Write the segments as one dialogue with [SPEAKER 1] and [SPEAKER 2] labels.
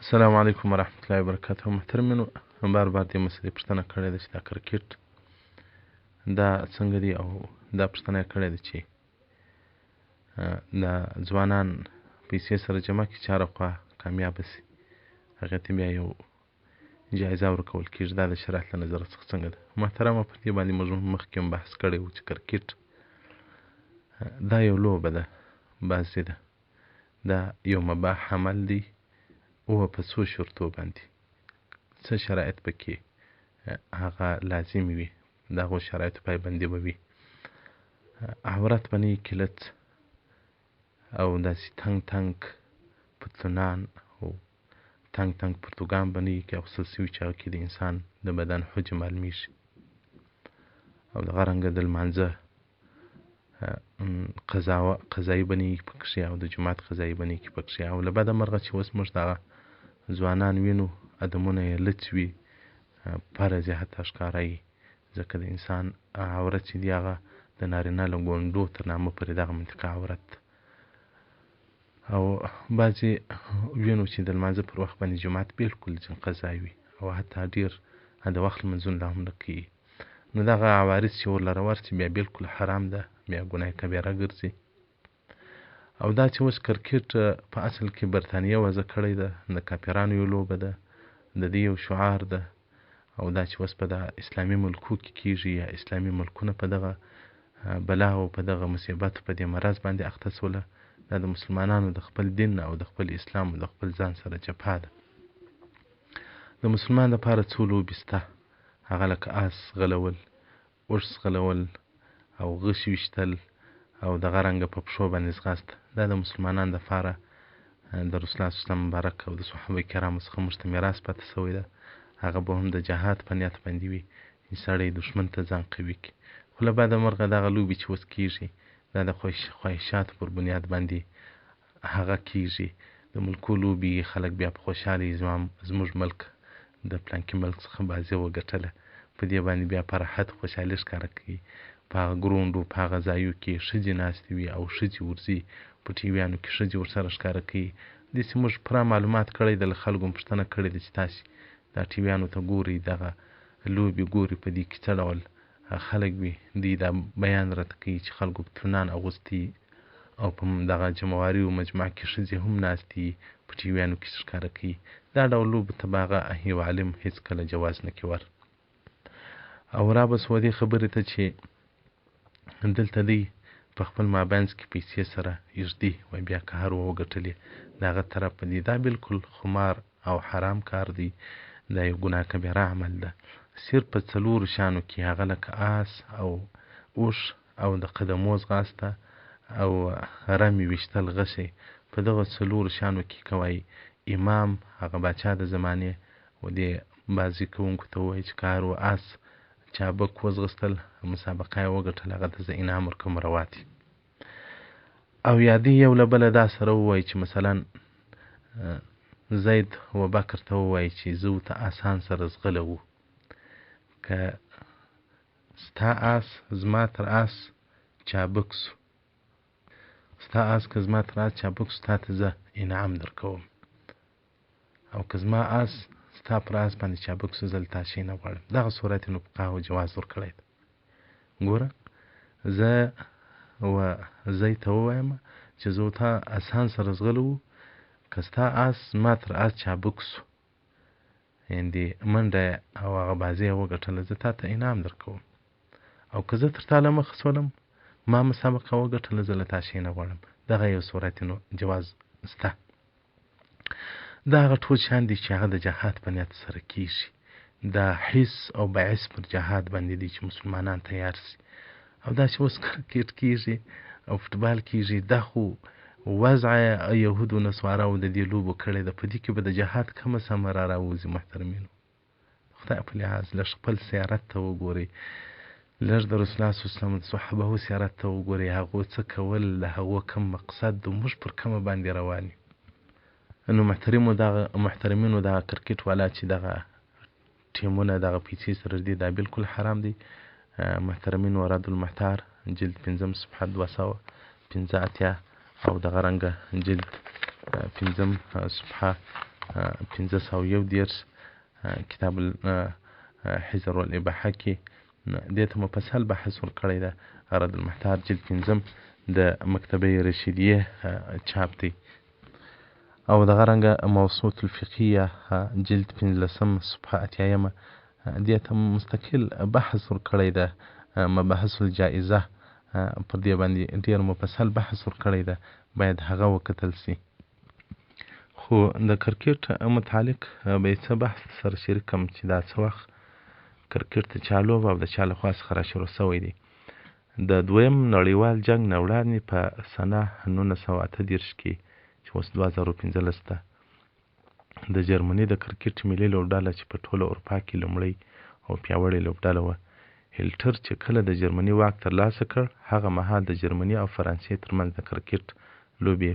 [SPEAKER 1] السلام علیکم ورحمت الله وبرکاته. محترمینو، بار دې مسلې پوښتنه کړې ده چې دا کرکټ دا څنګه دی، او دا پوښتنه یې کړې ده چې دا ځوانان پیسې سره جمع کړي، چاره خوا کامیابه سي، هغې ته بیا یو جایزه ورکول کېږي. دا د شریعت له نظره څخه څنګه ده؟ محترمه، په دې باندې موږ مخکې هم بحث کړی و چې کرکټ دا یو لوبه ده، بازي ده، دا یو مباح عمل دی او په څو شرطو باندې څه شرایط پکې هغه لازم وي، د هغو شرایطو پایبندي به وي. عورت به نه وي کلت، او داسې تنګ پتلونان او تنګ پرتوګان به نه وي کې اغوستل سوي چې هغه کې د انسان د بدن حجم معلومیږي، او دغه رنګه د لمانځه قضایي به نه وي پکښې، او د جومات قضایي به نه وي پکښې. او له بده مرغه چې اوس موږ دغه ځوانان وینو، ادمونه یې لڅ وي، فرض یې حتی ښکاره وي، ځکه د انسان عورت چې دی هغه د نارینه له ګونډو تر نامه پورې دغه منطقه عورت ده. او بعضې وینو چې د لمانځه پر وخت باندې جومات بلکل قضا وي، او حتی ډېر د وخت لمونځونه لا هم نه کوي. نو دغه عوارض چې ورلره ورسي بیا بلکل حرام ده، بیا ګناه کبیره ګرځي. او دا چې اوس کرکټ په اصل کې برطانیه وضع کړی ده، د کافرانو یو لوبه ده، د دې یو شعار ده. او دا چې اوس په د اسلامي ملکو کې کېږي، یا اسلامي ملکونه په دغه بلا او په دغه مصیبت په دې مرض باندې اخته سوله، دا د مسلمانانو د خپل دین او د خپل اسلام او د خپل ځان سره جفا ده. د مسلمان دپاره څو لوبې سته، هغه لکه آس غلول، اوښ ځغلول، او غشي ویشتل، او دغه رنګه په پښو باندې ځغاسته. دا د مسلمانانو دپاره د رسول الله صلی الله علیه وسلم مبارک او د صحابه کرامو څخه موږ ته میراث پاتې سوی ده. هغه به هم د جهاد په نیت باندې وي چې سړی دښمن ته ځان قوي کړي. خو له بده مرغه دغه لوبې چې اوس کېږي، دا د خواهشاتو پر بنیاد باندې هغه کېږي. د ملکو لوبې خلک بیا په خوشحاله زموږ ملک د پلانکي ملک څخه بازي وګټله، په دې باندې بیا په راحت خوشحالي ښکاره کوي. په هغه ګروندو په هغه ځایو کې ښځې ناستې وي، او ښځې ورځي په ټیویانو کې ښځې ورسره ښکاره کوي. داسې موږ پوره معلومات کړی ده، له خلکو هم پوښتنه کړې ده چې تاسې دا ټیویانو ته ګورئ، دغه لوبې ګورئ، په دې کې څه ډول خلک وي. دوی دا بیان راته کوي چې خلکو پتلونان اغوستي، او په دغه جمعواري او مجمع کې ښځې هم ناستې په ټیویانو کې ښکاره کوي. دا ډول لوبو ته به هغه یو عالم هېڅکله جواز نه کوي ور. او رابسو دې خبرې ته چې دلته دی په خپل مابینځ کې پیسې سره یږدي، وایي بیا که هر وګټلې د هغه طرف په دی. دا بلکل خمار او حرام کار دی، دا یو ګناه کبیره عمل ده. صرف په څلورو شیانو کې، هغه لکه آس او اوښ او د قدمو ځغاسته او رمې ویشتل غشی، په دغه څلورو شیانو کې که وایي امام هغه باچا د زمانې و دې بازي کوونکو ته ووایي چې که هر و آس چابک وځغستل، مسابقه یې وګټل، هغه ته زه انعام ورکوم رواتې. او یا دې یو له بله دا سره ووایي چې مثلا زید و بکر ته ووایي چې زه ورته آسان سره ځغلو، که ستا آس زما تر آس چابک سو، ستا آس که زما تر آس چابک سو، تا ته زه انعام در کوم، او که زما آس ستا پر آس باندې چابک سو، زه له تا شی نه غواړم. دغه صورت یې نو فقهاو جواز ورکړی ده. ګوره، زه و زید ته ووایم چې زه ورته آسان سره ځغلو، که ستا آس زما تر آس چابک سو، یعنې منډه او هغه بازي یې وګټله، زه تا ته انعام در کوم. او که زه تر تا له مخه سولم، ما مسابقه وګټله، زه له تا شی نه غواړم. دغه یو صورت نو جواز سته. دا هغه ټول شیان دي چې هغه د جهاد په نیت سره کېږي. دا حس او بعث پر جهاد باندې دي چې مسلمانان تیار سي. او دا چې اوس کرکټ کېږي او فوټبال کېږي، دا خو وضع یهودو نصواراو د دې لوبو کړې ده. په دې کې به د جهاد کومه ثمره راوځي؟ محترمینو، خدای په لحاظ لږ خپل سیارت ته وګورئ، لږ د رسول الله صلی الله علیه وسلم د صحابهو سیارت ته وګورئ، هغو څه کول، د هغو کوم مقصد و، موږ پر کومه باندې روان یو. نو محترمینو دغه کرکټ والا چې دغه ټیمونه دغه پیسې سره دي، دا بلکل حرام دی. محترمینو، رد المحتار جلد 5 صفحه 285، او دغه رنګه جلد 5 صفحه 1511 کتاب الحزر والاباحه کې دې ته مفصل بحث ورکړی ده. رد المحتار جلد 5 د مکتبه رشیدیه چاپ دی. او دغه رنګه موسوعة الفقهیه جلد 15 صفحه 80 دې ته مستقل بحث ورکړی ده. مباحث الجائزه پر دې باندې ډیر مفصل بحث ورکړی ده، باید هغه وکتل سي. خو د کرکټ متعلق به څه بحث سره شریک کم چې دا څه وخت کرکټ د چا لوبه او د چا لخوا څخه راشروع سوی دی. د دویم نړیوال جنګ نه وړاندې په سنه 1938 کې چې اوس 2015 ده د جرمني د کرکټ ملي لوبډله چې په ټوله اروپا کې لومړی او پیاوړې لوبډله وه، هیټلر چې کله د جرمني واک ترلاسه کړ، هغه مهال د جرمني او فرانسې ترمنځ د کرکټ لوبې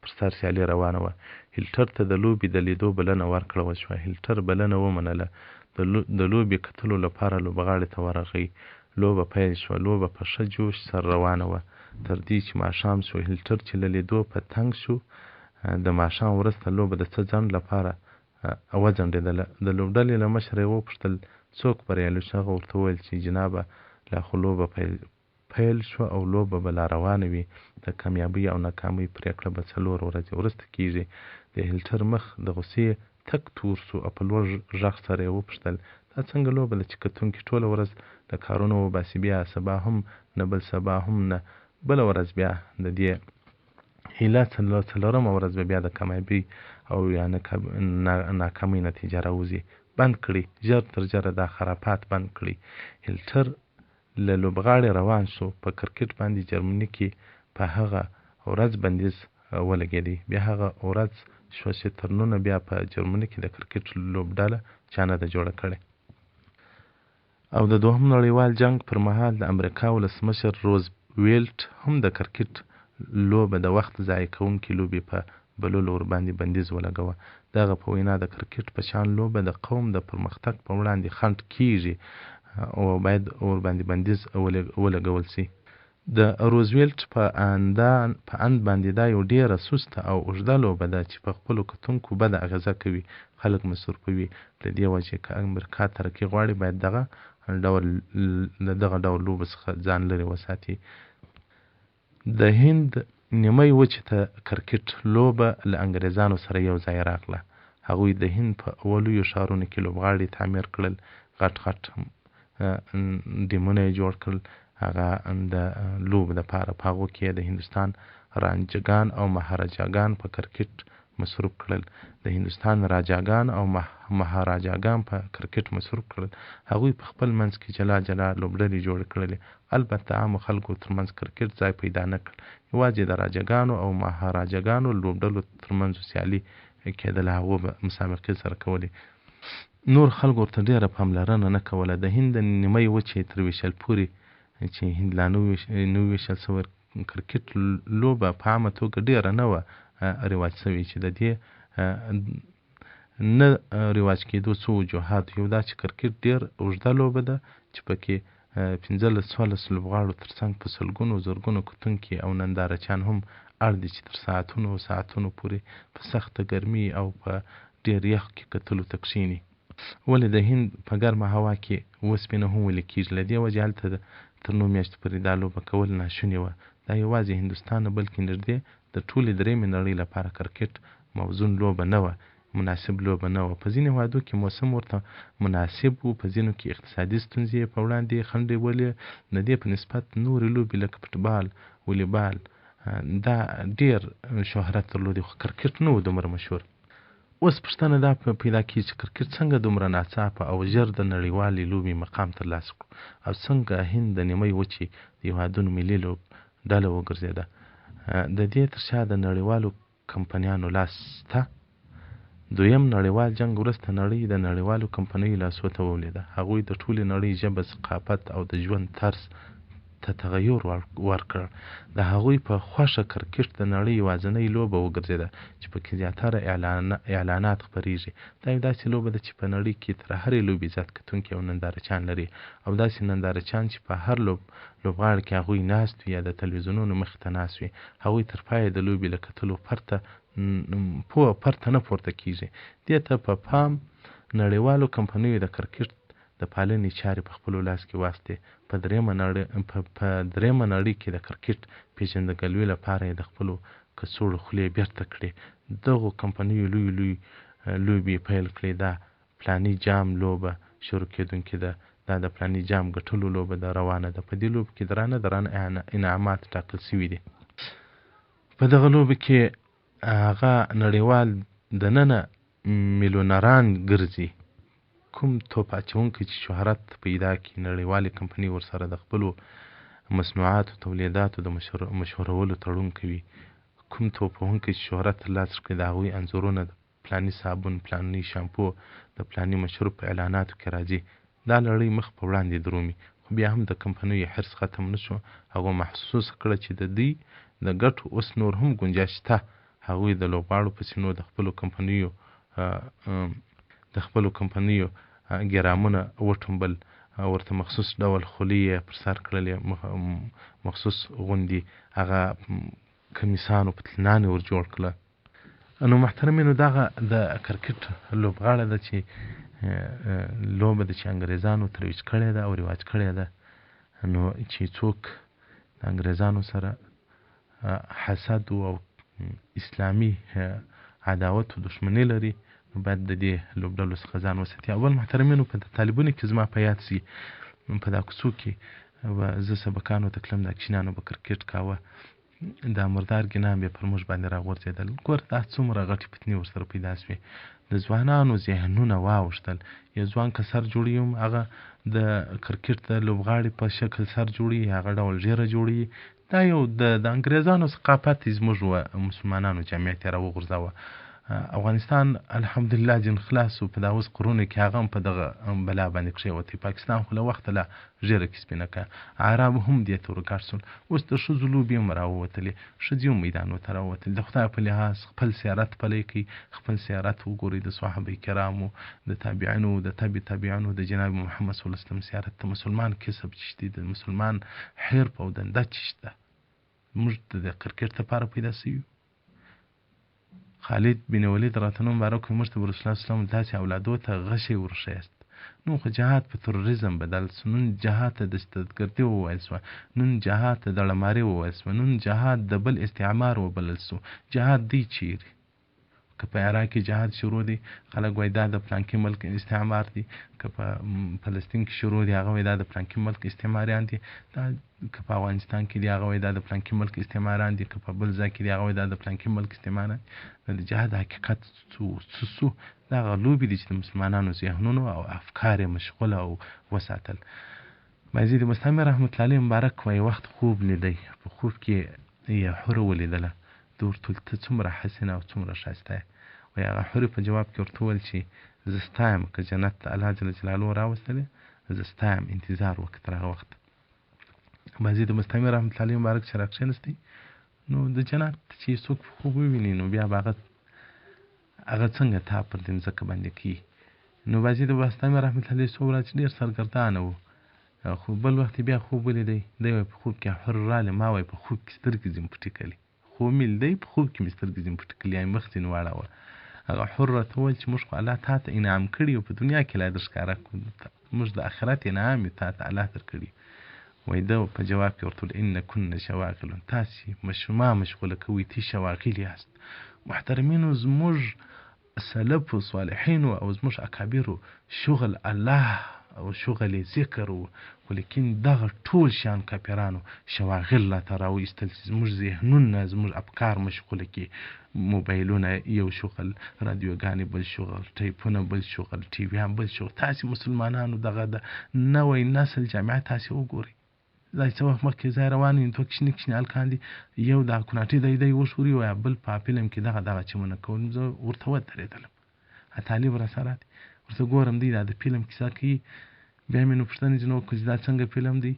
[SPEAKER 1] پر سر سیالي روانه وه. هیټلر ته د لوبې د لیدو بلنه ورکړل شوه. هیټلر بلنه ومنله. د لوبې کتلو لپاره لوبغاړي ته ورغی. لوبه پیل شوه. لوبه په ښه جوش سره روانه وه تر دې چې ماښام شو. هیټلر چې له لیدو په تنګ شو، د ماښام وروسته لوبه د څه ځنډ لپاره وځنډېدله. د لوبډلې له مشره یې وپوښتل څوک بریالی شو. هغه ورته وویل چې جنابه لا خو لوبه پیل شوه او لوبه به لا روانه وي. د کامیابۍ او ناکامۍ پرېکړه به 4 ورځې وروسته کیږي. د هیټلر مخ د غوسې تک تور سو او په لوړ غږ سره یې وپوښتل دا څنګه لوبه ده چې کتونکي ټوله ورځ د کارونو وباسي، بیا سبا هم نه بل سبا هم نه بله ورځ بیا د دې هیله څلورمه ورځ به بیا د کامیابۍ او یا ناکامۍ نتیجه راوځي. بند کړي، ژر تر ژره دا خرافات بند کړي. هیټلر له لوبغاړي روان شو. په کرکټ باندې جرمني کې په هغه ورځ بندیز ولګېدی. بیا هغه ورځ شوه چې تر ننه بیا په جرمني کې د کرکټ لوبډله چا نه ده جوړه کړې. او د دوهم نړیوال جنګ پر مهال د امریکا ولسمشر روزویلټ هم د کرکټ لوبه د وخت ضایع کوونکې لوبې په بللو ورباندې بندیز ولګوه. دغه په وینا د کرکټ په شان لوبه د قوم د پرمختګ په وړاندې خنډ کیږي او باید ورباندې بندیز ولګول سي. د روزویلټ په اند باندې دا یو ډیره سسته او اوږده لوبه ده چې په خپلو کتونکو بده اغیزه کوي، خلک مصروفوي. د دې وجې که امریکا ترقي غواړي باید دغه ډول لوبو څخه ځان لرې وساتي. د هند نیمه وچې ته کرکټ لوبه له انګریزانو سره یو ځای راغله. هغوی د هند په اولو ښارونو کې لوبغاړي تعمیر کړل، غټ ډیمونه یې جوړ کړل. هغه د لوبو دپاره په هغو کې د هندوستان رانجګان او مهاراجاګان په کرکټ مصروف کړل. د هندوستان راجاګان او مهاراجاګان په کرکټ مصروف کړل. هغوی په خپل منځ کې جلا جلا لوبډلې جوړې کړلې. البته عامو خلکو ترمنځ کرکټ ځای پیدا نه کړ. یوازې د راجاګانو او مهاراجاګانو لوبډلو ترمنځ سیالي کېدله. هغو به مسابقې سره کولې. نور خلکو ورته ډېره پاملرنه نه کوله. د هند د نیمې وچې تر ویشل پورې چې هند لا نه ویشل سوی کرکټ لوبه په عامه توګه ډېره نه وه رواج سوې، چې د دې نه رواج کېدو څو وجوهات. یو دا چې کرکټ ډېر اوږده لوبه ده چې پکې 15-14 لوبغاړو ترڅنګ په سلګونو زرګونو کتونکي او نندارچیان هم اړ دي چې تر ساعتونو پورې په سخته ګرمي او په ډېر یخ کې کتلو ته کښېني. ولې د هند په ګرمه هوا کې وسپنه هم ویلې کېږي. له دې وجې هلته تر 9 میاشتې پورې دا لوبه کول ناشونې وه. دا یوازې هندوستان نه بلکې نږدې د ټولې درېیمې نړۍ لپاره کرکټ موزون لوبه نه وه، مناسب لوبه نه وه. په ځینې هېوادو کې موسم ورته مناسب و، په ځینو کې اقتصادي ستونزې په وړاندې خنډولې. د دې په نسبت نورې لوبې لکه فوټبال، ولیبال دا ډېر شهرت درلودی، خو کرکټ نه و دومره مشهور. اوس پوښتنه دا پیدا کېږي چې کرکټ څنګه دومره ناڅاپه او ژر د نړیوالې لوبې مقام ترلاسه کړو او څنګه هند د نیمې وچې د هېوادونو ملي لوبډله وګرځېده. د دې تر شا د نړیوالو کمپنیانو لاس شته. دویم نړیوال جنګ وروسته نړۍ د نړیوالو کمپنیو لاسو ته ولوېده. هغوی د ټولې نړۍ ژبه، ثقافت او د ژوند طرز ته تغیر ورکړ. د هغوی په خوښه کرکټ د نړۍ یوازینۍ لوبه وګرځېده چې پکې زیاتره اعلانات خپریږي. دا یو داسې لوبه ده چې په نړۍ کې تر هرې لوبې زیات کتونکي او نندارچیان لري، او داسې نندارچیان چې په هر لوبغاړي کې هغوی ناست وي یا د تلویزیونونو مخې ته ناست وي. هغوی تر پایه د لوبې له کتلو پرته پرته نه پورته کیږي. دې ته په پام نړیوالو کمپنیو د کرکټ د پالنې چارې په خپلو لاس کې واستې. په درېیمه نړۍ کې د کرکټ پیژندګلوۍ لپاره یې د خپلو کڅوړو خولې بیرته کړې. دغو کمپنیو لوی لوبې پیل کړې. دا فلاني جام لوبه شروع کېدونکې ده، دا د فلاني جام ګټلو لوبه ده روانه ده. په دې لوبه کې درانه انعامات ټاکل شوي دي. په دغه لوبه کې هغه نړیوال دننه میلیونران ګرځي. کوم توپ اچونکی چې شهرت پیدا کړي، نړیوالې کمپنۍ ورسره د خپلو مصنوعاتو تولیداتو د مشهورولو تړون کوي. کوم توپ وهونکی چې شهرت ترلاسه کړي، د هغوی انځورونه د فلاني صابون، فلاني شامپو د فلاني مشروب په اعلاناتو کې راځي. دا لړۍ مخ په وړاندې درومي. خو بیا هم د کمپنیو حرص ختم نه شو. هغو محسوس کړه چې د دوی د ګټو اوس نور هم ګنجایش شته. هغوی د لوبغاړو په سینو د خپلو کمپنیو ګرامونه وټومبل، ورته مخصوص ډول خولۍ یې پر سر کړلې، مخصوص غوندې هغه کمیسانو پتلونان ور جوړ کړله. نو محترمینو، دغه د کرکټ لوبغاړه ده چې لوبه ده چې انګریزانو ترویج کړې ده او رواج کړې ده. نو چې څوک د انګریزانو سره حسد او اسلامي عداوت او دښمني لري، نو باید د دې لوبډلو څخه ځان وساتي. اول محترمینو، په طالبونو کې زما په یاد سي، په دا کوڅو کې زه سبقانو ته تلم، دا کشنانو به کرکټ کاوه، دا مردار ګنام به پر موږ باندې راغورځېدل. ګور دا څومره غټې فتنې ورسره پیدا سوې. د ځوانانو ذهنونه واوښتل. یو ځوان که سر جوړي هم هغه د کرکټ د لوبغاړي په شکل سر جوړي، هغه ډول ژیره جوړي. دا یو د انګریزانو ثقافت زموږ مسلمانانو جامعه ته راوغورځاوه. افغانستان الحمدلله جن خلاص و. په دا اوس قرونه کې هغه هم په دغه بلا باندې کښېوتی. پاکستان خو له وخته لا ژیره کې سپینه کړه. عرب هم دې ته ورګډ سول. اوس د ښځو لوبې هم راووتلې، ښځې هم میدانو ته راووتلې. د خدای په لحاظ خپل سیارت پلی کوي، خپل سیارت وګورئ. د صحابه کرامو، د تابعینو، د تابعینو، د جناب محمد صلی الله علیه وسلم سیارت، د مسلمان کسب چې دی، د مسلمان حرف او دنده چې شته، موږ د کرکټ لپاره پیدا سوي. خالد بن ولید راته مبارک موږ ته رسول الله صلی الله علیه وسلم داسې اولادو ته غشی ورښیاست. نو خو جهاد په تروریزم بدل سو. نن جهاد ته دهشتګردي وویل سوه، نن جهاد ته دړماري وویل سوه، نن جهاد د بل استعمار وبلل سو. جهاد دی چیرې؟ که په عراق کې جهاد شروع دی، خلک وایي دا د فلانکي ملک استعمار دی. که په فلسطین کې شروع دی، هغه وایي دا د فلانکي ملک استعماریان دي. که په افغانستان کې دی، هغه وایي دا د فلانکي ملک استعماران دي. که په بل ځای کې دی، هغه وایي دا د فلانکي ملک استعماران دي. د جهاد حقیقت څه دا هغه لوبې دي چې د مسلمانانو ذهنونو او افکار یې مشغوله او وساتل. بایزید بستامي رحمت الله علیه مبارک وایي وخت خوب لیدی، په خوب کې یې حوره ولیدله. ده ورته ویل ته څومره حسینه او څومره ښایسته یې. وایي هغه حورې په جواب کې ورته وویل چې زه ستا یم، که جنت ته الله جل جلاله راوستلی، زه ستا یم، انتظار وکړه تر هغه وخته. بایزید بستامي رحمت الله علیه مبارک چې راکښېنستی، نو د جنت چې څوک په خوب وویني، نو بیا به هغه څنګه تا پر دې مځکه باندې کوي. نو بایزید بستامي رحمت الله علیه څو ورځې ډېر سرګردانه و، خو بل وخت بیا خوب ولیدی. دی وایي په خوب کې حور راغلې، ما وایي په خوب کې سترګې ځینې پټې کړلې. خوب مې لیدی، په خوب کې مې سترګې ځینې پټې کړلې، یعنې مخ ځینې واړوه. هغه حور راته وویل چې موږ خو الله تا ته انعام کړي او په دنیا کې لا در ښکاره کړو، موږ د آخرت انعام یې تا ته الله درکړي. وایي ده په جواب کې ورته وویل ان کن شواغلون، تاسې ما مشغوله کوئ، تی شواغل یاست. محترمینو، زموږ سلفو صالحینو او زموږ اکابرو شغل الله او شغل ذکر و، خو لیکن دغه ټول شیان کافرانو شواغل راته راوایستل چې زموږ ذهنونه، زموږ افکار مشغوله کړي. موبایلونه یو شغل، رادیوګانې بل شغل، ټیپونه بل شغل، ټي ویان بل شغل. تاسې مسلمانانو دغه د نوی نسل جامعه تاسې وګورئ. دا څه وخت مخکې ځای روان وي، دوه کشنې هلکان دي، یو د کوناټي دی وښوري، وایي بل په فلم کې دغه چمونه کول. زه ورته ودرېدلم، طالب راسره دی، ورته ګورم دی دا د فلم کیسه کوي. بیا مې نو پوښتنې ځینې وکړه چې دا څنګه فلم دی.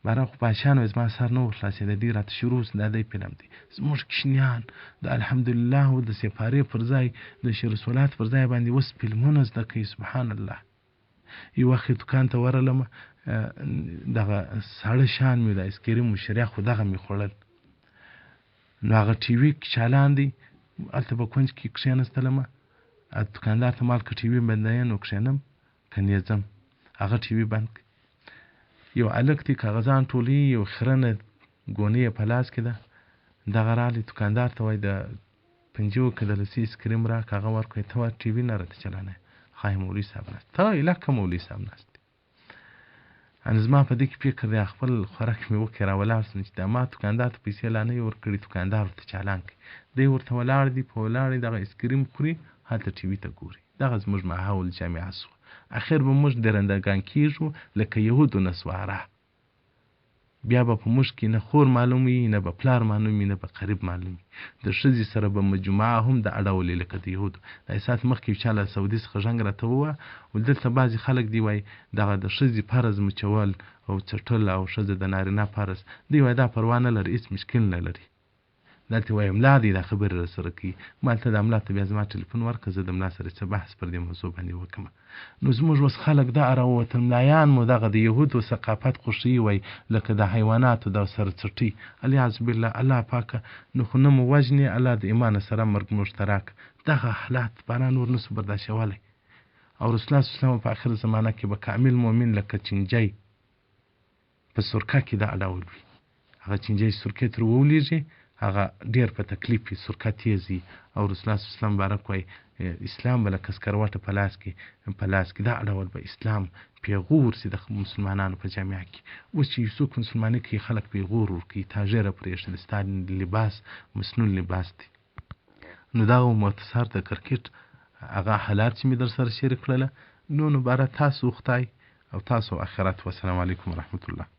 [SPEAKER 1] باره خو بادشاه نو زما سر نه ورخلاصېده، دی راته شروع دا دی فلم دی. زموږ کشنیان د الحمدلله د سپارې پر ځای، د شیر صلات پر ځای باندې اوس فلمونه زده کوي. سبحان الله. یو وخت دوکان ته ورغلم، دغه ساړه شان مې د ایسکریم و شیره خو دغه مې خوړل. نو هغه ټي وي چالان دی، هلته په کونج کې کښېنستلمه، دوکاندار ته مال که ټي وي بندوې نو کښېنم که نه ځم. هغه ټي وي بند کړ. یو هلک دی کاغذان ټولوي، یو خرنه ګونۍ یې په لاس کې ده. دغه راغلی دوکاندار ته وایي د پنجو که د لسي اسکریم راکړه، هغه ورکړی. ته وا ټي وي نه راته چلانه، ښایي مولوي صاحب ناست. ته لکه مولوي صاحب ناست. زما په دې کې فکر دی خپل خوراک مې وکړې را ولاړ سم چې دا ما دوکاندار ته پیسې لا نه وي ورکړي، دوکاندار ورته چالان کړي. دی ورته ولاړ دی، په ولاړ دی دغه اسکریم خوري، هلته ټي وي ته ګوري. دغه زموږ ماحول جامعه شوه. اخر به موږ درندګان کېږو لکه یهود و نصواره. بیا به په موږ کې نه خور معلوم وي، نه به پلار معلوم وي، نه به قریب معلوم وي. د ښځې سره به مجموعه هم د اړولې لکه د یهودو. دا ساعت مخکې یو چا له سعودي څخه زنګ راته ووه، دلته بعضې خلک دی وایي دغه د ښځې فرض مچول او څټل او ښځه د نارینه فرض دی وایي دا پروا نه لري، هېڅ مشکل نه لري. دلته وایي ملا دی دا خبرې را سره کوي. ما ته د ملا ته بیا زما ټلیفون ورکړه، زه د ملا سره څه بحث پر دې موضوع باندې وکړم. نو زموږ اوس خلک دا راووتل، ملایان مو دغه د یهودو ثقافت خوښوي، وایي لکه د حیواناتو د سره څټي. الیاذ بالله، الله پاکه نو خو نه مو وژنې، الله د ایمان سره مرګ موږ ته راکړه. دغه حالات بنا نور نسو برداشتولی. او رسول الله صلی الله علیه وسلم په آخر زمانه کې به کامل مؤمن لکه چینجی په سرکه کې دا اډول وي. هغه چینجی سرکې تر وولېږي، هغه ډېر په تکلیف وي، سرکه تیز وي. او رسول الله صلی الله علیه وسلم بارک وایي اسلام به لکه سکروټه په لاس کې دا اډول به اسلام پیغور سي د مسلمانانو په جامعه کې. اوس چې یو څوک مسلمانۍ کوي خلک پیغور ورکوي، تاژیره پرېږدي، ستا لباس مسنون لباس دی. نو دا مختصر د کرکټ هغه حالات چې مې در سره شریک کړله. نو باره تاسو خدای او تاسو آخرت. والسلام علیکم ورحمت الله.